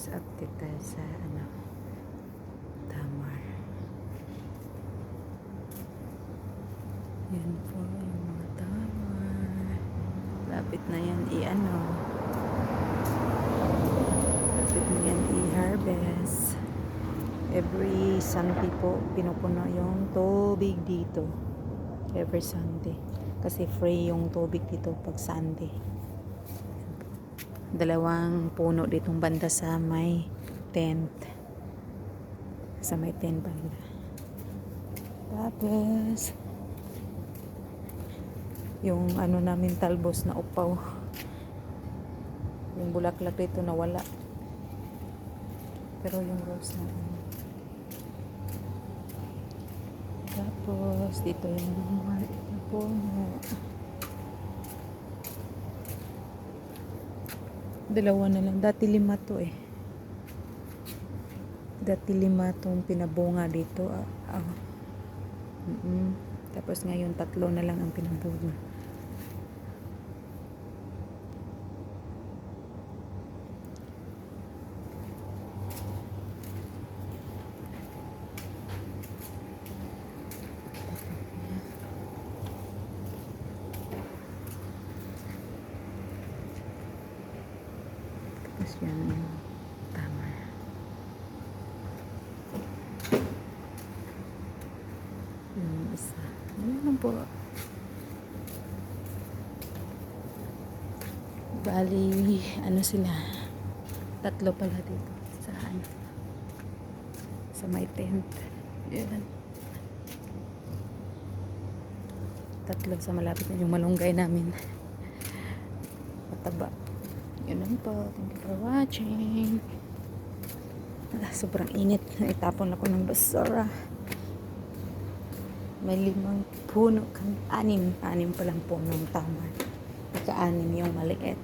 update tayo sa Tamar. Yan po yung mga Tamar. Lapit na yan lapit na yan i-harvest. Every Sunday po pinupuno yung tubig dito. Every Sunday. Kasi free yung tubig dito pag Sunday. Dalawang puno ditong banda sa may tent. Sa may tent banda. Tapos yung namin talbos na upaw. Yung bulaklak dito nawala. Pero yung rose na tapos dito yung maliit na puno. Dalawa na lang. Dati 5 to eh. Dati 5 tong pinabunga dito. Tapos ngayon 3 na lang ang pinabunga. Tapos yan yung Tamar. Yung isa. Ano po? Bali, sila? 3 pala dito. Sa may tent. Yan. 3 sa malapit na yung malunggay namin. Mataba. Yun lang po. Thank you for watching. Sobrang init. Itapon ako ng basura. May 5 puno. 6 palang punong Tamar. Ika-6 yung maliit.